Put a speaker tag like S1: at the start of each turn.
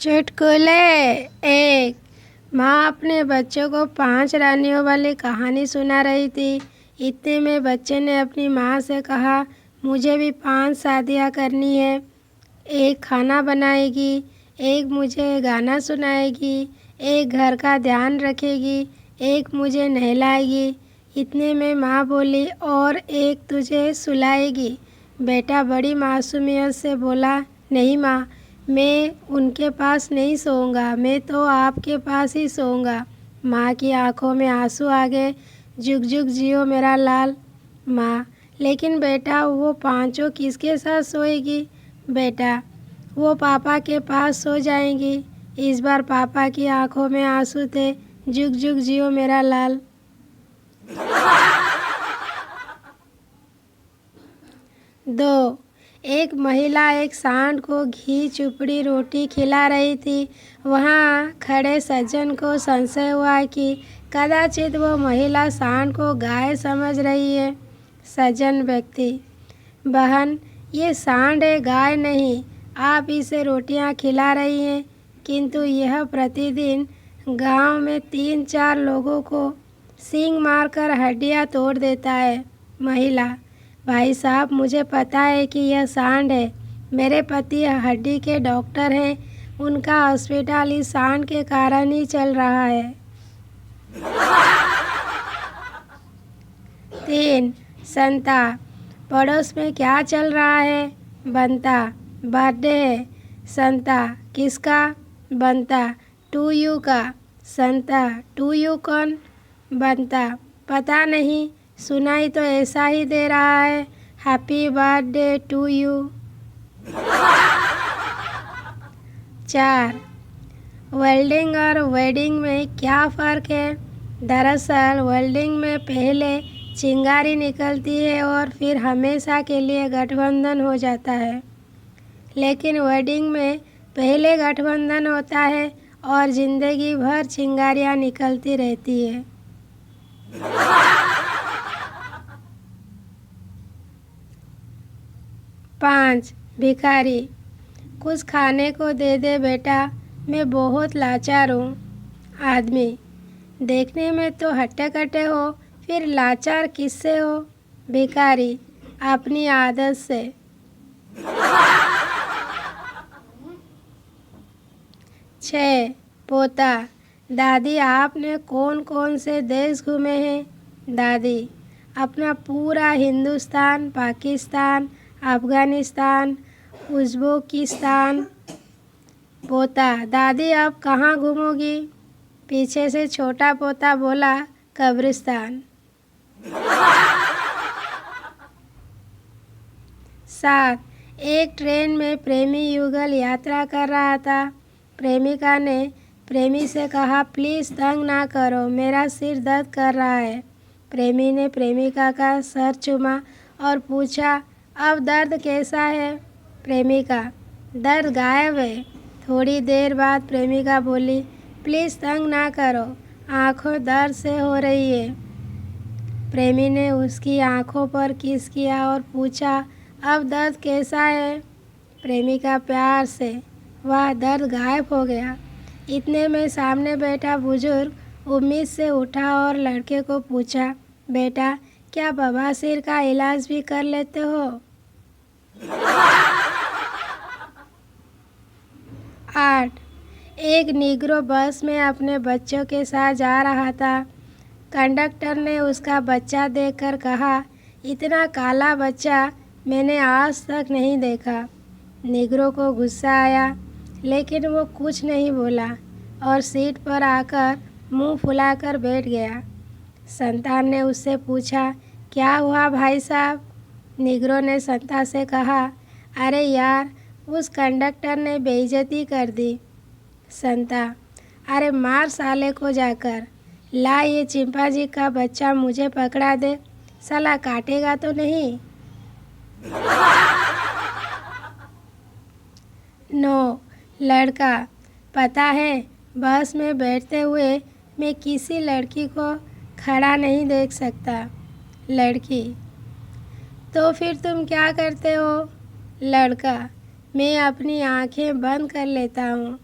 S1: चुटकुले एक। माँ अपने बच्चों को 5 रानियों वाली कहानी सुना रही थी। इतने में बच्चे ने अपनी माँ से कहा, मुझे भी 5 शादियाँ करनी है। एक खाना बनाएगी, एक मुझे गाना सुनाएगी, एक घर का ध्यान रखेगी, एक मुझे नहलाएगी। इतने में माँ बोली, और एक तुझे सुलाएगी। बेटा बड़ी मासूमियत से बोला, नहीं माँ, मैं उनके पास नहीं सोऊंगा, मैं तो आपके पास ही सोऊंगा। माँ की आंखों में आंसू आ गए। जुग जुग जियो मेरा लाल। माँ, लेकिन बेटा वो 5 किसके साथ सोएगी? बेटा, वो पापा के पास सो जाएंगी। इस बार पापा की आंखों में आंसू थे। जुग जुग जियो मेरा लाल। 2। एक महिला एक सांड को घी चुपड़ी रोटी खिला रही थी। वहाँ खड़े सज्जन को संशय हुआ कि कदाचित वो महिला सांड को गाय समझ रही है। सज्जन व्यक्ति, बहन, ये सांड है, गाय नहीं। आप इसे रोटियाँ खिला रही हैं, किंतु यह प्रतिदिन गांव में 3-4 लोगों को सींग मारकर हड्डियाँ तोड़ देता है। महिला, भाई साहब, मुझे पता है कि यह सांड है। मेरे पति हड्डी के डॉक्टर हैं। उनका हॉस्पिटल इस सांड के कारण ही चल रहा है। 3। संता, पड़ोस में क्या चल रहा है? बनता, बर्थडे है। संता, किसका? बनता, टू यू का। संता, टू यू कौन? बनता, पता नहीं, सुनाई तो ऐसा ही दे रहा है, happy birthday to you. 4। Welding और वेडिंग में क्या फ़र्क है? दरअसल वेल्डिंग में पहले चिंगारी निकलती है और फिर हमेशा के लिए गठबंधन हो जाता है, लेकिन वेडिंग में पहले गठबंधन होता है और ज़िंदगी भर चिंगारियाँ निकलती रहती है। 5। भिखारी, कुछ खाने को दे दे बेटा, मैं बहुत लाचार हूँ। आदमी, देखने में तो हट्टे कट्टे हो, फिर लाचार किससे हो? भिखारी, अपनी आदत से। 6। पोता, दादी आपने कौन कौन से देश घूमे हैं? दादी, अपना पूरा हिंदुस्तान, पाकिस्तान, अफ़गानिस्तान, उज़्बेकिस्तान। पोता, दादी अब कहाँ घूमोगी? पीछे से छोटा पोता बोला, कब्रिस्तान। 7। एक ट्रेन में प्रेमी युगल यात्रा कर रहा था। प्रेमिका ने प्रेमी से कहा, प्लीज़ तंग ना करो, मेरा सिर दर्द कर रहा है। प्रेमी ने प्रेमिका का सर चूमा और पूछा, अब दर्द कैसा है? प्रेमिका, दर्द गायब है। थोड़ी देर बाद प्रेमिका बोली, प्लीज़ तंग ना करो, आँखों दर्द से हो रही है। प्रेमी ने उसकी आँखों पर किस किया और पूछा, अब दर्द कैसा है? प्रेमिका प्यार से, वह दर्द गायब हो गया। इतने में सामने बैठा बुजुर्ग उम्मीद से उठा और लड़के को पूछा, बेटा, क्या बवासीर का इलाज भी कर लेते हो? 8। एक निग्रो बस में अपने बच्चों के साथ जा रहा था। कंडक्टर ने उसका बच्चा देखकर कहा, इतना काला बच्चा मैंने आज तक नहीं देखा। निग्रो को गुस्सा आया, लेकिन वो कुछ नहीं बोला और सीट पर आकर मुंह फुलाकर बैठ गया। संतान ने उससे पूछा, क्या हुआ भाई साहब? निग्रो ने संता से कहा, अरे यार, उस कंडक्टर ने बेइज्जती कर दी। संता, अरे मार साले को जाकर, ला ये चिंपांजी का बच्चा मुझे पकड़ा दे, साला काटेगा तो नहीं। 9। लड़का, पता है, बस में बैठते हुए मैं किसी लड़की को खड़ा नहीं देख सकता। लड़की, तो फिर तुम क्या करते हो? लड़का, मैं अपनी आंखें बंद कर लेता हूँ।